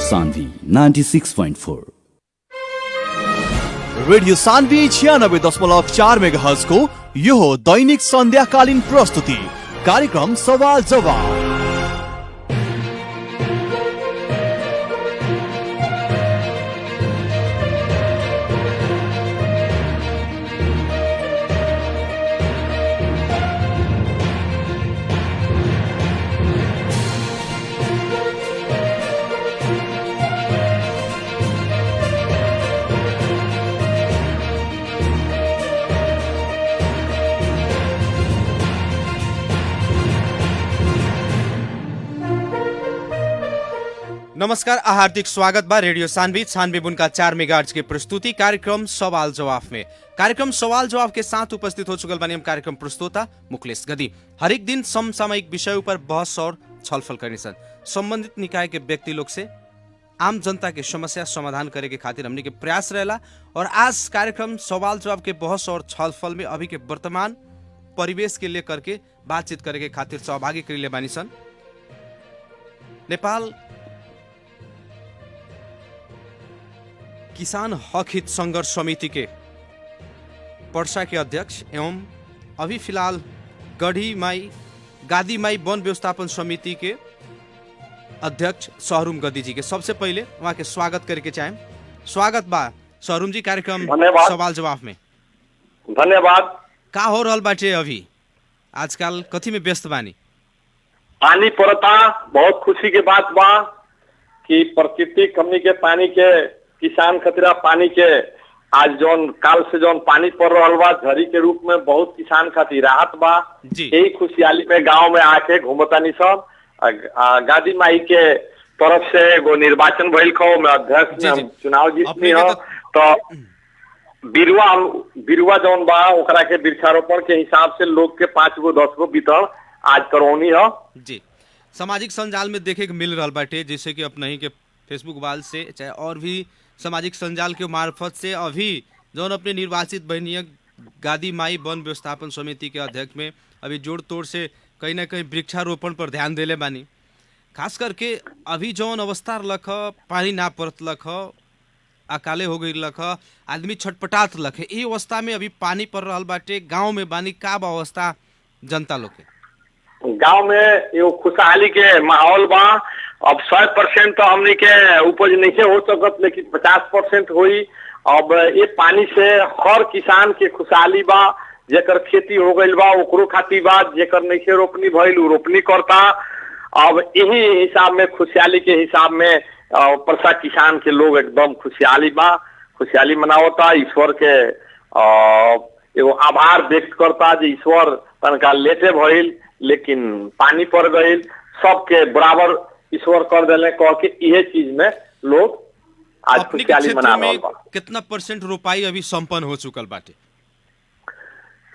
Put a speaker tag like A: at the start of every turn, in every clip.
A: Saanvi 96.4
B: radio Saanvi 96.4 megahertz को यो हो दैनिक सन्ध्याकालीन प्रस्तुति कार्यक्रम सवाल जवाब।
C: नमस्कार, हार्दिक स्वागत बा रेडियो सान्वी 96.4 मेगाहर्ज के प्रस्तुति कार्यक्रम सवाल जवाब में। कार्यक्रम सवाल जवाब के साथ उपस्थित हो चुकल बानी हम कार्यक्रम प्रस्तोता मुखलेश गदी। हरेक दिन समसामयिक विषयों पर बहस और छलफल करनी सन। संबंधित निकाय के व्यक्ति लोग से आम जनता के समस्या समाधान करे के खातिर हमने के प्रयास रहेला। और आज कार्यक्रम सवाल जवाब के बहस और छलफल में अभी के वर्तमान परिवेश के लेकर के बातचीत करे के खातिर सहभागी करिले बानी सन नेपाल किसान हक हित संघर्ष समिति के पर्सा के अध्यक्ष एवं अभी फिलहाल गादी माई वन व्यवस्थापन समिति के अध्यक्ष शहरुम गदी जी के सबसे पहले वहाँ के स्वागत करके चाहें। स्वागत बा शहरुम जी कार्यक्रम सवाल जवाब में।
D: धन्यवाद।
C: का हो रहल बाटे अभी आजकल कथी में व्यस्त बानी?
D: पानी पड़ता, बहुत खुशी के बात बा कि प्रकृति हमनी के पानी के किसान खतरा पानी के आज जौन काल से जौन पानी पड़ रहा बा झरी के रूप में बहुत किसान खातिर राहत बा। यही खुशहाली में गांव में आके घूमतानी सब। गादी माई के तरफ से एगो निर्वाचन भइल खो में अध्यक्ष में चुनाव जीतनी हो तो बिरुआ जौन बा ओकरा के वृक्षारोपण के हिसाब से लोग के 5 गो 10 गो वितरण आज करौनी हो
C: जी। सामाजिक संजाल में देखे के मिल रहा बाटे जैसे कि अपने ही के फेसबुक वाल से चाहे और भी सामाजिक संजाल के मार्फत से अभी जौन अपने निर्वाचित बहनीय गादी माई वन व्यवस्थापन समिति के अध्यक्ष में अभी जोड़ तोड़ से कहीं ना कहीं वृक्षारोपण पर ध्यान देले बानी। खास करके अभी जौन अवस्था रख पानी ना पड़त लख अकाले हो गई लख आदमी छटपटात लख ये अवस्था में अभी पानी पड़ रहा बाटे गाँव में बानी का अवस्था जनता लोग के
D: गांव में एगो खुशहाली के माहौल बा। अब 100% तो हमनी के उपज नहीं हो सकत लेकिन 50% हुई। अब ये पानी से हर किसान के खुशहाली बा, जेकर खेती हो गई बा ओकरो खातिर बा, जेकर नहीं रोपनी भइल उ रोपनी करता। अब यही हिसाब में खुशहाली के हिसाब में परसा किसान के लोग एकदम खुशहाली बा, खुशहाली मनावता। ईश्वर के एगो आभार व्यक्त करता जे ईश्वर तनका लेटे भइल लेकिन पानी पड़ गई सबके बराबर ईश्वर कर देले कह के इहे चीज में लोग आज खुशहाली मना रहे बा।
C: कितना % रोपाई अभी संपन्न हो चुकल बाटे?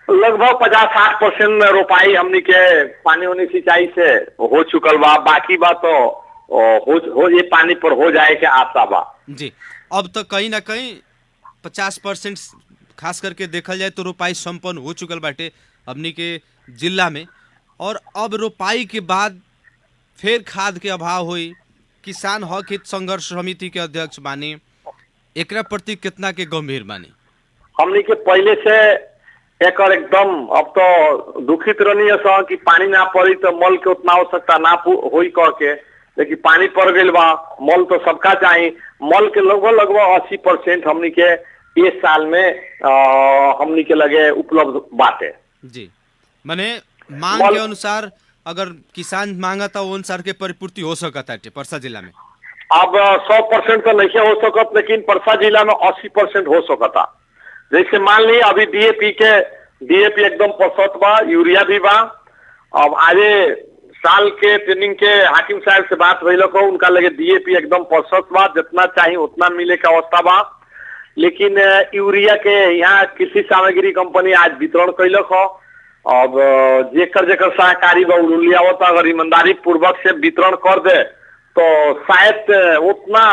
D: लगभग 50-60% रोपाई हमनी के पानी उनी सिंचाई से हो चुकल बा। बाकी बा तो हो ये पानी पर हो जाए के आशा बा
C: जी। अब तो कहीं ना कहीं 50% खास करके देखल जाए तो रोपाई संपन्न हो चुकल बाटे हमनी के जिला में। और अब रोपाई के बाद फिर खाद के अभाव हुई। किसान हक हित संघर्ष समिति के अध्यक्ष बानी, एकरा प्रति कितना के गंभीर बानी?
D: हमनी के पहले से एकर एकदम अब तो दुखित रहनी है कि पानी ना पड़ी तो मल के उतना आवश्यकता ना होई कह के, लेकिन पानी पड़ गई बा मल तो सबका चाहिए। मल के लगभग 80% हमनी के इस साल में हमनी के लगे उपलब्ध बाटे
C: जी। माने मांग के अनुसार अगर किसान मांगता वो अनुसार के परिपूर्ति हो सकता है परसा जिला में।
D: अब 100% तो नहीं हो सकत लेकिन परसा जिला में 80% हो सकता। जैसे मान ली अभी डीएपी एकदम परसत बा, यूरिया भी बा। अब आगे साल के ट्रेनिंग के हाकिम साहब से बात भइल को उनका लगे डीएपी एकदम परसत बा, जितना चाहिए उतना मिले का अवस्था बा। लेकिन यूरिया के यहाँ कृषि सामग्री कंपनी आज वितरण कैलक हो। अब जेकर सहकारी बा लियावता अगर ईमानदारी पूर्वक से वितरण कर दे तो शायद उतना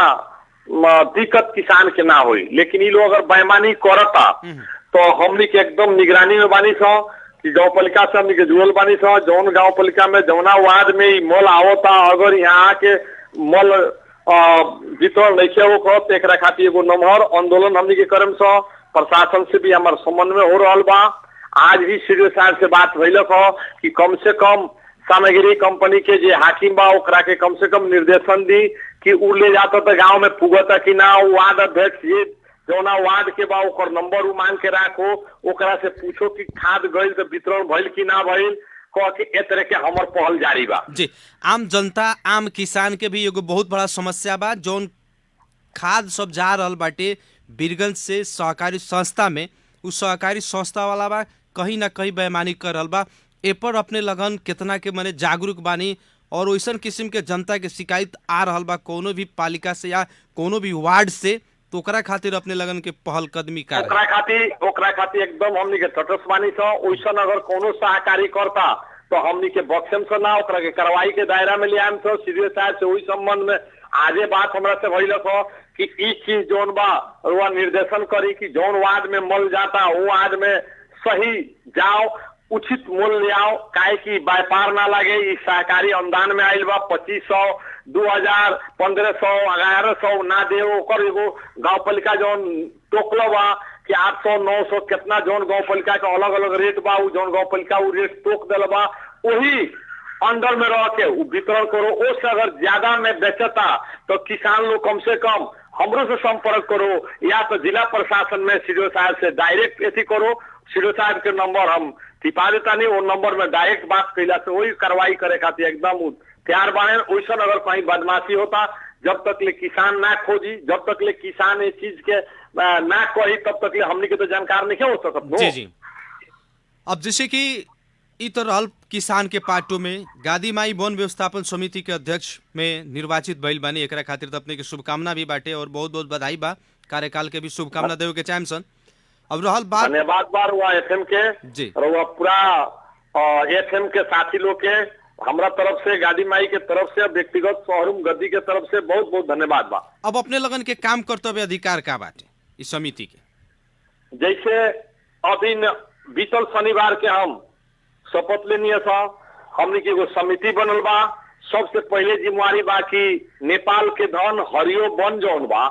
D: दिक्कत किसान के ना होई। लेकिन ये लोग अगर बेईमानी करता तो हमनी के एकदम निगरानी में बानी सो कि गाँव पालिका से हमनी के जुड़ल बानी सो। जौन गाँव पालिका में जौना वार्ड में मल आवता अगर यहाँ के मल वितरण नहीं हो तो एक खातिर एगो नमहर आंदोलन हमनी के करम से प्रशासन से भी हमार समन्वय हो रहा बा। आज भी सीडीओ साहब से बात भइलक हो कि कम से कम सामग्री कंपनी के जे हाकिम बा ओकरा के कम से कम निर्देशन दी कि उ ले जाता तो गांव में पुगता कि ना, वार्ड अध्यक्ष ये जौना वार्ड के बा ओकर नंबर उ मांग के राखो, ओकरा से पूछो कि खाद गइल तो वितरण भइल कि ना भइल, कह के ए तरह के हमर पहल जारी बा।
C: जी, आम जनता आम किसान के भी एगो बहुत बड़ा समस्या बा। जौन खाद सब जा रहल बाटे बीरगंज से सहकारी संस्था में, उस सहकारी संस्था वाला बा कहीं ना कहीं बेईमानी कर रहल बा। ए पर अपने लगन कितना के मने जागरूक बानी और वैसन किस्म के जनता के शिकायत आ रहल बा कोनो भी पालिका से या कोनो भी वार्ड से, तो ओकरा खातिर अपने लगन के पहल कदमी का
D: ओकरा खातिर एकदम हमनी के तटस्थ बानी छ। ओइसन अगर कोनो सहकारी करता तो हमनी के बक्सम से ना ओकरा के कार्रवाई के दायरा में लियाम छ। सीडीओ साहब से ओइ संबंध में आजे बात हमरा से भइलक हो कि ई चीज जोन बा रुआ निर्देशन करी कि जौन वार्ड में मल जाता वो वार्ड में सही जाओ, उचित मूल्य ले आओ, काहे कि व्यापार ना लगे। ई सहकारी अनुदान में आइल बा 2500, 2000, 1500, 1100 ना दे ओकर एगो गांव पालिका जौन टोकलो बा कि 800, 900 कितना जौन गांव पालिका के अलग अलग रेट बा, उ जौन गांव पालिका उ रेट टोक देल बा, वही अंडर में रह के उ वितरण करो। उससे अगर ज्यादा में बेचता तो किसान लोग कम से कम हमरो से संपर्क करो या तो जिला प्रशासन में सीडीओ साहब से डायरेक्ट ऐसी करो। सीडीओ साहब के नंबर हम टिपा देता नहीं, वो नंबर में डायरेक्ट बात कैला से वही कार्रवाई करे खातिर एकदम तैयार बाने। वैसन अगर कहीं बदमाशी होता जब तक ले किसान ना खोजी, जब तक ले किसान इस चीज के ना कही तब तक ले हमनी के तो जानकार नहीं हो सकत।
C: जी जी। अब जैसे कि ई तो रहल किसान के पार्टो में गादी माई वन व्यवस्थापन समिति के अध्यक्ष में निर्वाचित भइल बानी, एकरा खातिर तो अपने के शुभकामना भी बाटे और बहुत बहुत बधाई बा। कार्यकाल के भी शुभकामना देवे के चाहेम सन। अब रहल बात
D: धन्यवाद बार हुआ एफएम के
C: जी
D: और हुआ पूरा एफएम के साथी लोग के हमरा तरफ से, गादी माई के तरफ से, व्यक्तिगत शोरूम गद्दी के तरफ से बहुत बहुत धन्यवाद बा।
C: अब अपने लगन के काम कर्तव्य अधिकार का बाटे इस समिति के?
D: जैसे अभी बीतल शनिवार के हम शपथ लेनी था, हमने की एगो समिति बनल बा। सबसे पहले जिम्मेवारी बा कि नेपाल के धन हरियो वन जौन बा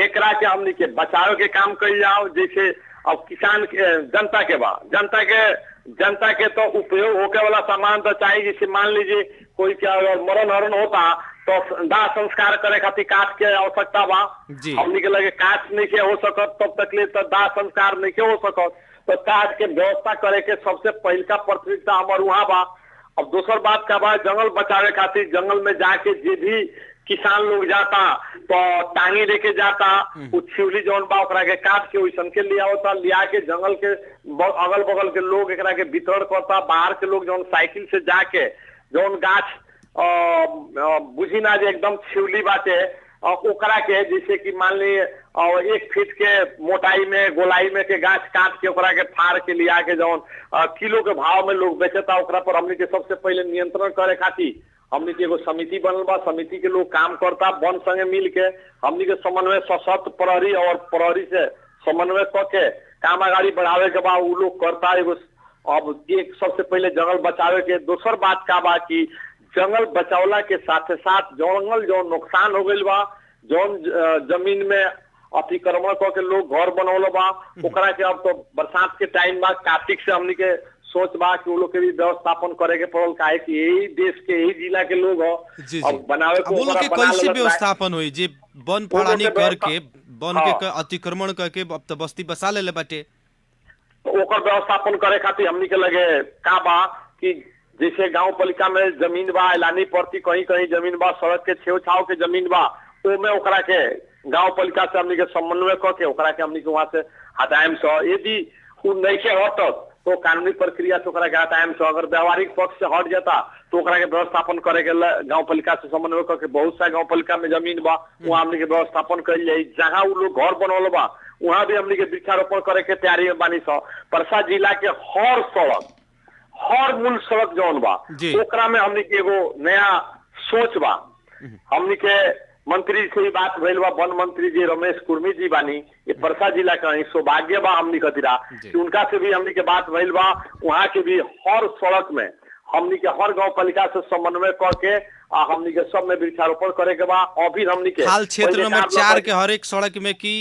D: एकरा के हमने के बचाव के काम कइल जाओ। जैसे अब किसान के जनता के बा, जनता के तो उपयोग होके वाला सामान तो चाहिए। जैसे मान लीजिए कोई क्या अगर मरण हरण होता तो दाह संस्कार करे खातिर काठ के आवश्यकता बा। हमने के लगे काठ नहीं के हो सकत तब तक ले तो दाह संस्कार नहीं के हो सकत, तो काठ के व्यवस्था करे के सबसे पहल का प्राथमिकता हमार वहाँ बा। अब दूसर बात का बा जंगल बचावे खातिर जंगल में जाके जे भी किसान लोग जाता तो टांगी लेके जाता, छिवली जौन बा ओकरा के काट के वैसन के लिया होता, लिया के जंगल के अगल बगल के लोग एकरा के वितरण करता। बाहर के लोग जौन साइकिल से जाके जौन गाछ बुझी ना जे एकदम छिवली बाटे ओकरा के जैसे कि मान ली 1 फीट के मोटाई में गोलाई में के गाछ काट के ओकरा के फाड़ के लिया के जौन किलो के भाव में लोग बेचता ओकरा पर हमने के सबसे पहले नियंत्रण करे खातिर हमने के एगो समिति बनल बा। समिति के लोग काम करता वन संगे मिल के हमने के समन्वय सशक्त प्रहरी और प्रहरी से समन्वय करके काम आगाड़ी बढ़ावे के बाद उ लोग करता। एगो अब एक सबसे पहले जंगल बचावे के, दूसर बात का बा कि जंगल बचावला के साथ साथ जंगल जो नुकसान हो गई बा, जौन जमीन में अतिक्रमण करके लोग घर बनौल बा ओकरा के अब तो बरसात के टाइम बा, कार्तिक से हमनी के सोच बा कि वो लोग के भी व्यवस्थापन करे के पड़ल। काहे कि यही देश के यही जिला के लोग हो अब बनावे को
C: लोग के कैसे व्यवस्थापन होई जे वन फड़ानी करके वन के अतिक्रमण करके अब तो बस्ती बसा ले बाटे,
D: ओकर व्यवस्थापन करे खातिर हमनी के लगे का बा कि जैसे गांव पालिका में जमीन बा, एलानी प्रति कहीं कहीं जमीन बा, सड़क के छेव छाव के जमीन बा, ओमे ओकरा के गांव पालिका से हमनी के समन्वय करके ओकरा के हमनी के वहां से हटाएम से। यदि उ नहीं के हटत तो कानूनी प्रक्रिया से ओकरा के हटाएम से। अगर व्यवहारिक पक्ष से हट जाता तो ओकरा के व्यवस्थापन करे के गांव पालिका से समन्वय करके बहुत सा गांव पालिका में जमीन बा वहाँ हमनी के व्यवस्थापन कइल जाई। जहाँ उ लोग घर बनौल बा वहाँ भी हमनी के वृक्षारोपण करे के तैयारी में बानी स। परसा जिला के हर सड़क, हर मूल सड़क जौन बा ओकरा में हमनी के एगो नया सोच बा। हमनी के मंत्री से ही बात भइल बा, वन मंत्री जी रमेश कुर्मी जी बानी, ये परसा जिला का ही सौभाग्य बा हमनी खतिरा कि उनका से भी हमनी के बात भइल बा। वहाँ के भी हर सड़क में हमनी के हर गांव पालिका से समन्वय करके हमनी के सब में वृक्षारोपण करे के बा। अभी हमनी के
C: खाल क्षेत्र
D: पहिले
C: नंबर
D: कार
C: 4 के हर एक सड़क में की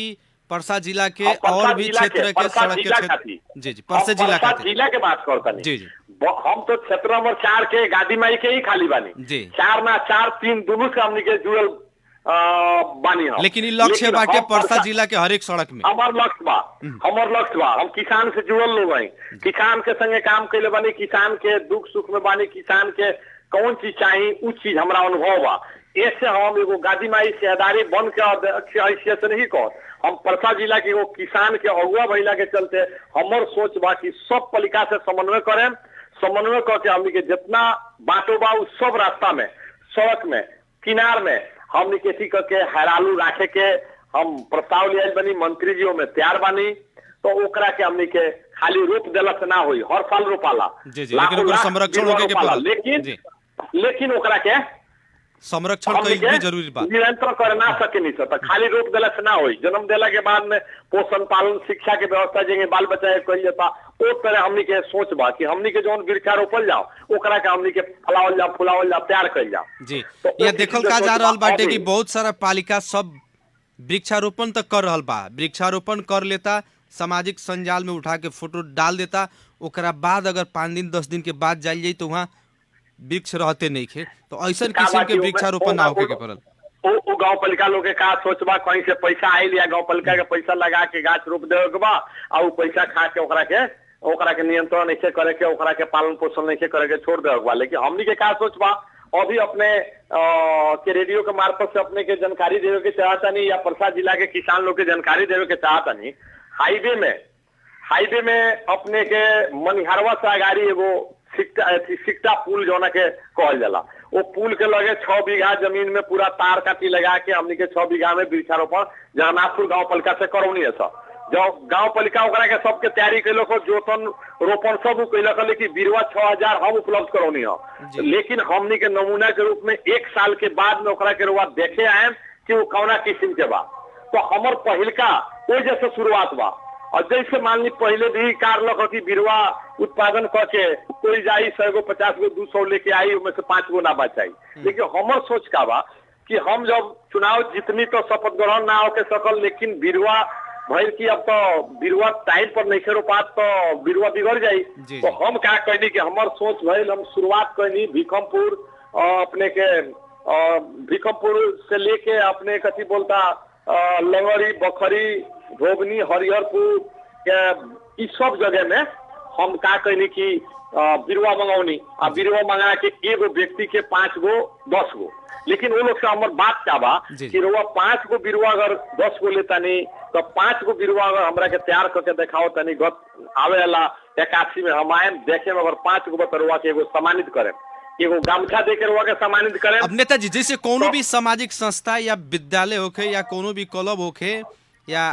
C: परसा जिला के और भी क्षेत्र के सड़क के क्षेत्र जी जी परसा जिला खातिर
D: जिला के बात करता
C: जी जी
D: हम तो क्षेत्र नंबर 4 के गादी माई के ही खाली बानी
C: जी
D: 4 ना 4 3 दोनों से हमनी के जुड़ल बानी हम।
C: लेकिन ई लक्ष्य बाटे
D: हम
C: परसा जिला के हर एक सड़क में
D: हमार लक्ष्य बा हम किसान से जुड़ल लोग हैं, किसान के संगे काम कैले बानी, किसान के दुख सुख में बानी, किसान के कौन चीज चाहिए उ चीज हमारा अनुभव बा। ऐसे हम एगो गादी माई सेहदारी बन के अध्यक्ष हैसियत से नहीं कह, हम परसा जिला के एगो किसान के अगुआ भइला के चलते हमर सोच बा कि सब पालिका से समन्वय करें, समन्वय करके हमनी के जितना बाटो बा उस सब रास्ता में सड़क में किनार में हमनी के थी करके हैरालू राखे के हम प्रस्ताव लिया बनी, मंत्री जी में तैयार बानी। तो ओकरा के हमनी के खाली रोप देला से ना होई, हर साल रोपाला
C: जी जी लेकिन ओकर संरक्षण होके के पड़ल
D: लेकिन ओकरा के
C: संरक्षण कईल भी जरूरी बा।
D: निरंतर कर ना सके नहीं सकता, खाली रोप देला से ना होई। जन्म देला के बाद में पोषण पालन शिक्षा के व्यवस्था जेंगे बाल बच्चा के कइल जाता ओ तरह हमनी के सोच बा कि हमनी के जोन वृक्षारोपण जाओ ओकरा के हमनी के फलावल जाओ फुलावल जाओ तैयार कइल जाओ
C: जी।
D: तो
C: यह देखल का जा रहल बाटे कि बहुत सारा पालिका सब वृक्षारोपण तक कर रहल बा, वृक्षारोपण कर लेता, सामाजिक संजाल में उठा के फोटो डाल देता, ओकरा बाद अगर 5 दिन 10 दिन के बाद जाइल जाई तो वहाँ वृक्ष रहते नहीं खे। तो ऐसा किस्म के वृक्षारोपण ना होके के पड़ल।
D: वो गांव पालिका लोग के का सोचबा कहीं से पैसा आइल या गांव पालिका के पैसा लगा के गाछ रोप देवे के बा और वो पैसा खा के ओकरा के नियंत्रण नहीं करे के, ओकरा के पालन पोषण नहीं करे के छोड़ देवे के बा। लेकिन हमनी के का सोचबा अभी अपने के रेडियो के मार्फत से अपने के जानकारी देवे के चाहता नहीं या परसा जिला के किसान लोग के जानकारी देवे के चाहता नहीं। हाईवे में अपने के मनिहारवा से अगाड़ी एगो सिक्टा पुल जोना के कहल जाला, वो पुल के लगे 6 बीघा जमीन में पूरा तार काटी लगा के हमनी के 6 बीघा में वृक्षारोपण जगन्नाथपुर गांव पालिका से करौनी है सब। जो गांव पालिका ओकरा के सबके तैयारी कैलक, जोतन रोपण सब कैलक, लेकिन बिरवा 6000 हम उपलब्ध करौनी है। लेकिन हमनी के नमूना के रूप में 1 साल के बाद में ओकरा के रुआ देखे आए कि वो कौना किस्म के बा। तो हमर पहिलका वो जैसे शुरुआत बा और जैसे मान ली पहले भी कार लग कि बिरवा उत्पादन करके कोई जाई 100 गो 50 गो 200 लेके आई उनमें से 5 गो ना बचाई। लेकिन हमर सोच का बा कि हम जब चुनाव जितनी तो शपथ ग्रहण ना होके सकल, लेकिन बिरवा भइल की अब तो बिरवा टाइम पर नहीं रोपा तो बिरवा बिगड़ जाई। तो हम क्या कहनी कि हमर सोच भइल, हम शुरुआत कहनी भीखमपुर अपने के भीखमपुर से लेके अपने कथी बोलता लंगड़ी बखरी भोगनी हरिहरपुर के इस सब जगह में हम का कहनी कि बिरवा मंगौनी आ बिरवा मंगा के एगो व्यक्ति के 5 गो 10 गो। लेकिन वो लोग से हमार बात क्या बा कि रुआ 5 गो बिरवा अगर 10 गो लेता नहीं तो 5 गो बिरवा अगर हमरा के तैयार करके दिखाओ तनी आवे वाला 81 में हम आए देखे में अगर 5 गो बतरुआ के एगो सम्मानित करे, एगो गामछा देके रुआ के सम्मानित करे।
C: अब नेताजी जैसे कोनो भी सामाजिक संस्था या विद्यालय होखे या कोनो भी क्लब होखे या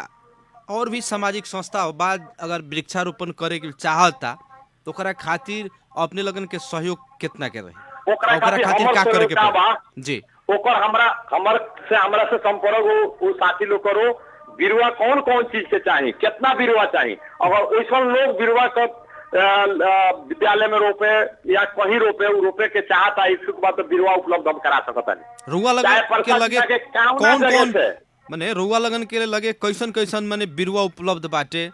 C: और भी सामाजिक संस्था हो बाद अगर वृक्षारोपण करे के चाहता तो ओकरा खातिर अपने लगन के सहयोग कितना के रही, ओकरा खातिर का करे के पड़ी जी
D: ओकर हमरा से संपर्क हो साथी लोग करो। बिरवा कौन कौन चीज के चाहिए, कितना बिरवा चाहिए, अगर वैसा लोग बिरवा का विद्यालय में रोपे या कहीं रोपे के चाहता इच्छुक बात तो बिरवा उपलब्ध हम करा सकता नहीं।
C: रुआ लगन के लगे कौन माने रुआ लगन के लगे कैसन माने बिरवा उपलब्ध बाटे?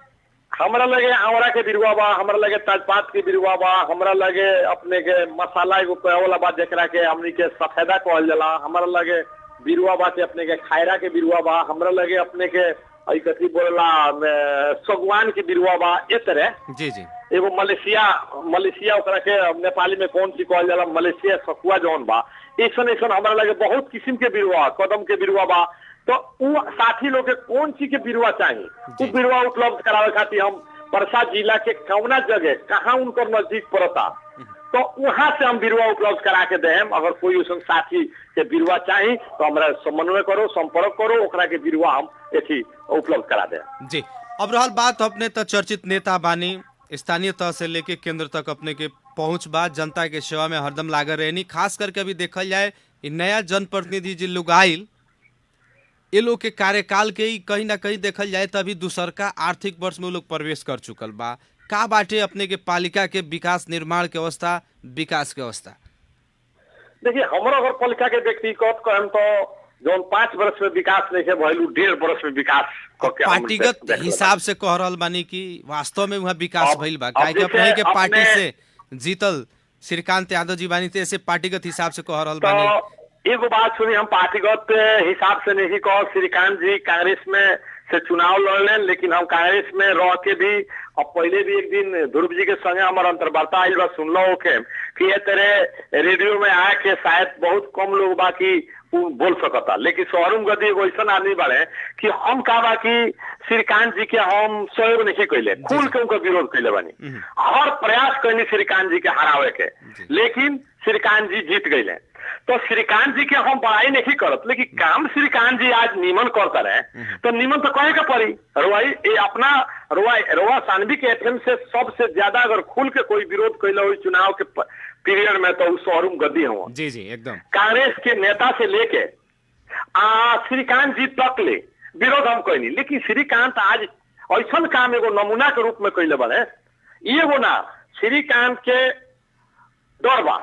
D: हमरा लगे आवरा के बिरवा बा, हमरा लगे तेजपात के बिरवा बा, हमरा लगे अपने के मसाला एगो वाला बात जेकरा के हमनी के सफेदा कहल जाला, हमरा लगे बिरवा बाटे अपने के खायरा के बिरवा बा, हमरा लगे अपने के कथी बोलला सगवान के बिरवा बा। ए तरह
C: जी जी
D: एगो मलेशिया ओकरा के नेपाली में कौन सी कहल जाला मलेशिया सकुआ जौन बा, ऐसन हमरा लगे बहुत किस्म के बिरवा, कदम के बिरवा बा। तो वो साथी लोग के कौन सी के बिरवा चाहिए वो बिरवा उपलब्ध करावे खातिर हम परसा जिला के कौना जगह कहाँ उनकर नजदीक पड़ता तो वहां से हम बिरवा उपलब्ध करा के देम। अगर कोई उस साथी के बिरवा चाहिए तो हमरा समन्वय करो, संपर्क करो, ओकरा के बिरवा हम एथी उपलब्ध करा दे
C: जी। अब रहल बात अपने तो चर्चित नेता बानी, स्थानीय तह से लेके केंद्र तक अपने के पहुंच बा, जनता के सेवा में हरदम लागल रहनी। खास करके अभी देखल जाए नया जनप्रतिनिधि जी लोग आयल ये लोग के कार्यकाल के ही कहीं ना कहीं देखल जाए तो अभी दूसरका आर्थिक वर्ष में वो लोग प्रवेश कर चुकल बा। का बाटे अपने के पालिका के विकास निर्माण के अवस्था, विकास के अवस्था?
D: देखिए हमारा अगर पालिका के व्यक्तिगत कहम तो जो 5 वर्ष में विकास नहीं है भइलू 1.5 वर्ष में विकास करके हम
C: पार्टीगत
D: देख
C: हिसाब से कह रहल बानी कि वास्तव में वहाँ विकास
D: अब-
C: भइल बा
D: अब
C: काहे कि
D: जैसे
C: अपने के पार्टी
D: अपने-
C: से जीतल श्रीकांत यादव जी बानी थे ऐसे पार्टीगत हिसाब से कह रहल
D: तो
C: बानी।
D: एगो बात सुनी, हम पार्टीगत हिसाब से नहीं कहो, श्रीकांत जी कांग्रेस में से चुनाव लड़ले, लेकिन हम कांग्रेस में रह के भी अब पहले भी एक दिन ध्रुव जी के संगे हमारा अंतर्वार्ता आइल बा, सुनलो होके कि ये तरह रेडियो में आके शायद बहुत कम लोग बाकी बोल सकता, लेकिन सोहरुम गद्दी एगो ऐसा आदमी बाड़े कि हम का बा कि श्रीकांत जी के हम सहयोग नहीं कैले, खुल के उनका विरोध कैले बानी, हर प्रयास कैली श्रीकांत जी के हरावे के, लेकिन श्रीकांत जी जीत गए। तो श्रीकांत जी के हम बड़ाई नहीं करत, लेकिन काम श्रीकांत जी आज निमन करता रहे तो निमन तो कहे के पड़ी। रोवाई ये अपना रोवा सानवी के एफएम से सबसे ज्यादा अगर खुल के कोई विरोध कैला हुई चुनाव के पीरियड में तो सोहरुम गद्दी हुआ।
C: जी जी एकदम
D: कांग्रेस के नेता से लेके श्रीकांत जी तक ले विरोध हम कैली, लेकिन श्रीकांत आज ऐसा काम एगो नमूना के रूप में कैले बड़े। एगो ना श्रीकांत के डर बा,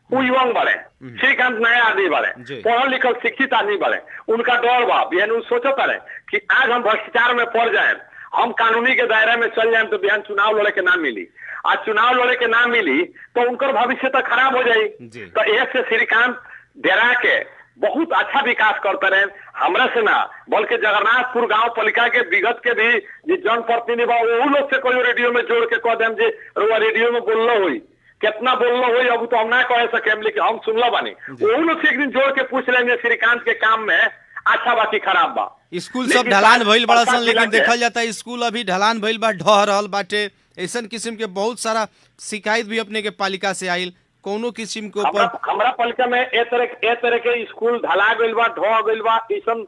D: वो युवक बड़े, श्रीकांत नया आदमी बड़े, पढ़ल लिखल शिक्षित आदमी बड़े, उनका डर बा, बिहान सोचता रहे कि आज हम भ्रष्टाचार में पड़ जाए, हम कानूनी के दायरे में चल जाए तो बिहान चुनाव लड़े के ना मिली, आज चुनाव लड़े के ना मिली तो उनका भविष्य तो खराब हो जाये। तो ऐसे श्रीकांत डेरा के बहुत अच्छा विकास करते रहे, हमरा से ना बल्कि जगन्नाथपुर गांव पालिका के विगत के भी जनप्रतिनिधि बा वो लोग से कोई रेडियो में जोड़ के कह देम जे रेडियो में बोललो हुई, कितना बोललो हुई अब तो हम ना कह सके, लेकिन हम सुनलो बानी, वो लोग से एक दिन जोड़ के पूछ लेंगे श्रीकांत के काम में अच्छा बा कि खराब बा।
C: स्कूल सब ढलान भइल बड़ा सन, लेकिन देखल जाता है स्कूल अभी ढलान भइल बा, ढह रहल बाटे, ऐसन किस्म के बहुत सारा शिकायत भी अपने के पालिका से आइल, कोनो किस्म के ऊपर
D: हमरा पालिका में ए तरह के स्कूल ढला गइल बा, ढह गइल बा, ऐसन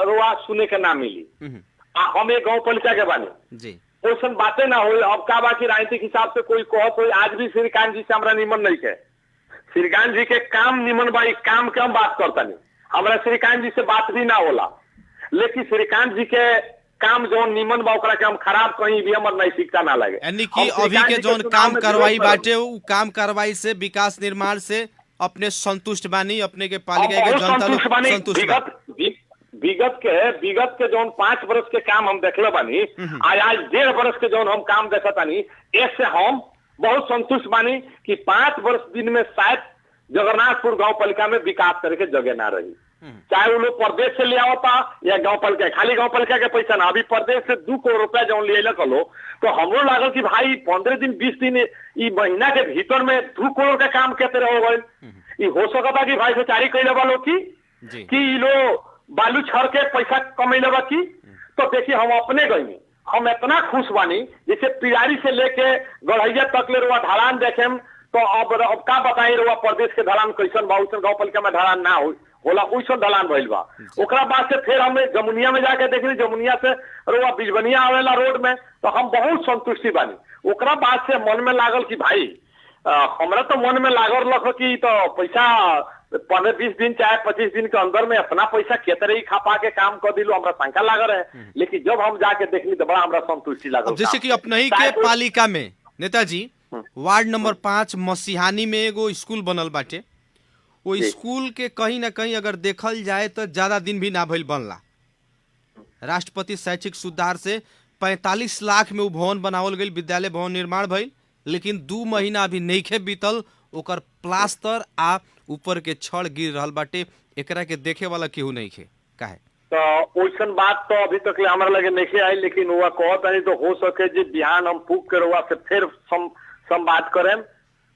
D: रोआ सुने के ना मिली। हम एक गांव पालिका के बानी
C: जी
D: ओसन बातें ना हो। अब का बाकी राजनीतिक हिसाब से कोई कहत हो, आज भी श्रीकांत जी से हमरा निमन नहीं है, श्रीकांत जी के काम निमन बा, काम के हम बात करता नहीं, हमरा श्रीकांत जी से बात भी ना होला, लेकिन श्रीकांत जी के काम जो निमन बा ओकरा के हम खराब कहीं भी हमर नैतिकता ना लगे।
C: यानी कि अभी के जो काम कार्रवाई बाटे वो काम कार्रवाई से विकास निर्माण से अपने संतुष्ट बानी, अपने के पालिका के जनता लोग संतुष्ट बानी।
D: विगत के जो 5 वर्ष के काम हम देखले बानी, आज 1.5 वर्ष के जो हम काम देखा तानी, इससे हम बहुत संतुष्ट बानी कि 5 वर्ष दिन में शायद जगन्नाथपुर गांव पालिका में विकास करे के जगह ना रही, चाहे वो लोग प्रदेश से ले आवता या गांव पालिका, खाली गांव पालिका के पैसा ना, अभी प्रदेश से 2 करोड़ रुपया जो ले लो तो हमरो लागल कि भाई 15 दिन 20 दिन ई महीना के भीतर में 2 करोड़ का काम के तरह हो गए। हो सकता कि भाई से चारी कैले वालों की लो बालू छड़ के पैसा कमैले बा की। तो देखिए हम अपने गई हम इतना खुश बानी, जैसे पिरारी से लेके गढ़ैया तक ले रुआ ढलान देखे तो अब का बताई रुआ प्रदेश के ढलान कैसन बा, वैसन गाँव पालिका में ढलान ना होला, वैसन ढलान भइल बा। ओकरा बाद से फिर हमें जमुनिया में जाके देखली, जमुनिया से रुआ बिजबनिया आवेला रोड में, तो हम बहुत संतुष्टि बानी। ओकरा बाद से मन में लागल कि भाई हमरा तो मन में लागल रख कि तो पैसा 15-20 दिन चाहे 25 दिन के अंदर में अपना पैसा के तरह ही खपा के काम कर दिलो, हमरा शंका लागल है, लेकिन जब हम जाके देखली तो बड़ा हमरा संतुष्टि लागल।
C: जैसे कि अपने ही के पालिका में नेताजी वार्ड नंबर 5 मसीहानी में एगो स्कूल बनल बाटे, वो स्कूल के कहीं ना कहीं अगर देखल जाए तो ज्यादा दिन भी ना भइल बनला, राष्ट्रपति शैक्षिक सुधार से 45 लाख में वो भवन बनावल गई, विद्यालय भवन निर्माण भइल, लेकिन 2 महीना अभी नइखे बीतल, ओकर प्लास्टर आ ऊपर के छड़ गिर रहल बाटे, एकरा के देखे वाला केहू नइखे काहे।
D: तो वैसन बात तो अभी तक हमारे लगे नहीं आई, लेकिन वो कहत नहीं तो हो सके जी बिहान हम पूछ के रुआ से फिर संवाद करें,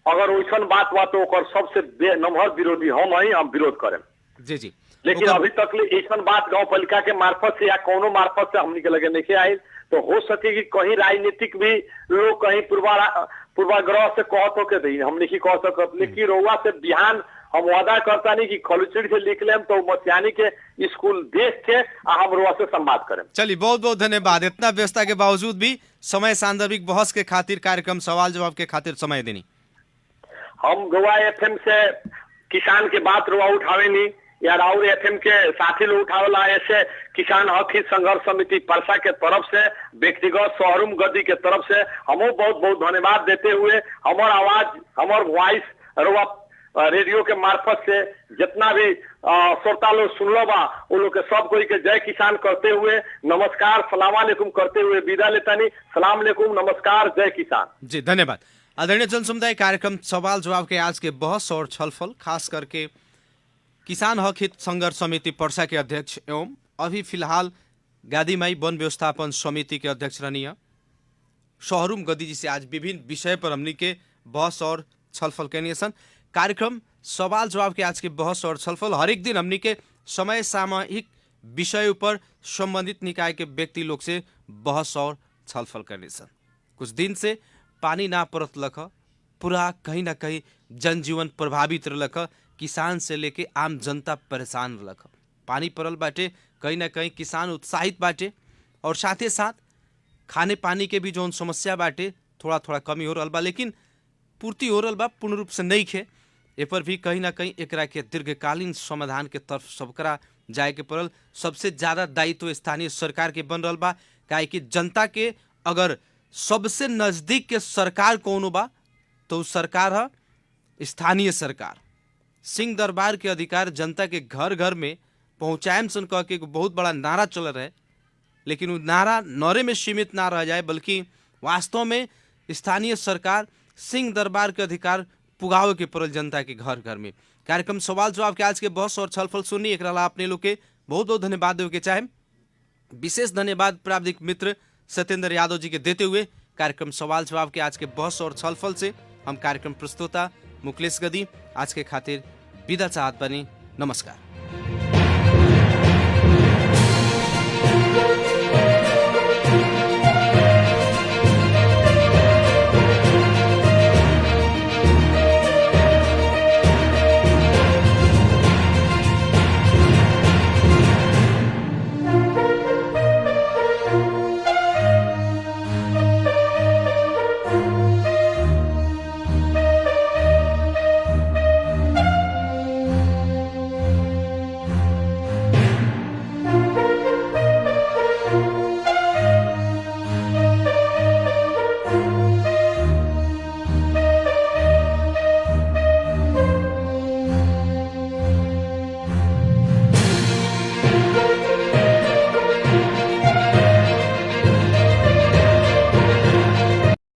D: अगर वैसन बात बा तो ओकर सबसे नम्हर विरोधी हम विरोध करें।
C: जी जी,
D: लेकिन अभी तक ऐसा बात गांव पालिका के मार्फत से या कोनो मार्फत से हमनी के लगे नहीं आई, तो हो सके कि कहीं राजनीतिक भी लोग कहीं पूर्वाग्रह से कहत हो के दी, हम नहीं कह सकत, लेकिन रउआ से बिहान हम वादा करता नहीं कि खलुचड़ी से लिख लेम तो मसियानी के स्कूल देख के हम रउआ से संवाद करें।
C: चलिए बहुत बहुत धन्यवाद, इतना व्यस्तता के बावजूद भी समय सांदर्भिक बहस के खातिर कार्यक्रम सवाल जवाब के खातिर समय देनी।
D: हम गोवा एफएम से किसान के बात रुआ उठावे नहीं या राउर एफएम के साथी लोग उठावेला, ऐसे किसान हक हित संघर्ष समिति परसा के तरफ से व्यक्तिगत सोहरुम गद्दी के तरफ से हम बहुत बहुत धन्यवाद देते हुए हमार आवाज हमार वॉइस रुआ रेडियो के मार्फत से जितना भी श्रोता लोग सुनलो बा वो लोग के सब कोई के जय किसान करते हुए नमस्कार सलाम अलैकुम करते हुए विदा लेतानी। सलाम अलैकुम, नमस्कार, जय किसान।
C: जी धन्यवाद। आदरणीय जन समुदाय, कार्यक्रम सवाल जवाब के आज के बहस और छलफल खास करके किसान हक हित संघर्ष समिति पर्सा के अध्यक्ष एवं अभी फिलहाल गादीमाई वन व्यवस्थापन समिति के अध्यक्ष रनिया शहरुम गद्दी जी से आज विभिन्न विषय पर हमनी के बहस और छलफल करनी सन। कार्यक्रम सवाल जवाब के आज के बहस और छलफल हरेक दिन हमनी के समय सामयिक विषय पर संबंधित निकाय के व्यक्ति लोग से बहस और छलफल करने सन। कुछ दिन से पानी ना परत लख पूरा कहीं ना कहीं जनजीवन प्रभावित रहलक, किसान से लेके आम जनता परेशान रहलक। पानी परल बाटे, कहीं ना कहीं किसान उत्साहित बाटे और साथे साथ खाने पानी के भी जौन समस्या बाटे थोड़ा थोड़ा कमी हो रहा बा, लेकिन पूर्ति हो रहा बा पूर्ण रूप से नहीं खे। ए पर भी कहीं ना कहीं एकरा के दीर्घकालीन समाधान के तरफ सबकरा जाए के पड़ल। सबसे ज़्यादा दायित्व स्थानीय सरकार के बन रहा बा, काहे कि जनता के अगर सबसे नज़दीक के सरकार कौन बा तो उ सरकार है स्थानीय सरकार। सिंह दरबार के अधिकार जनता के घर घर में पहुँचाएम सन कह के बहुत बड़ा नारा चल रहा है, लेकिन वो नारे में सीमित ना रह जाए बल्कि वास्तव में स्थानीय सरकार सिंह दरबार के अधिकार पुगावे के पड़ल जनता के घर घर में। कार्यक्रम सवाल जवाब के आज के बहस और छलफल सुनी, एक अपने लोग के बहुत बहुत धन्यवाद देवे के चाहे। विशेष धन्यवाद प्राविधिक मित्र सत्येंद्र यादव जी के देते हुए कार्यक्रम सवाल जवाब के आज के बहस और छलफल से हम कार्यक्रम प्रस्तुता मुकलेश गद्दी आज के खातिर विदा चाहत बनी। नमस्कार।